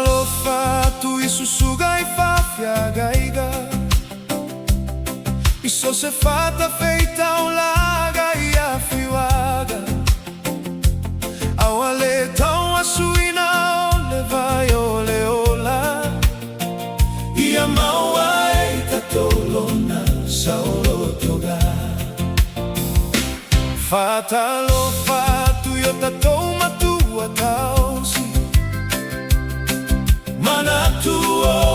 lo fatto isusuga e fa fiagaiga. Mi so se fatta feita un laga e a fiuaga. Awale tau asuina ole vai ole ola. Ia maua e tatolona saolo toga. Fata lo fatto io tatou matua tausi. Mana tuo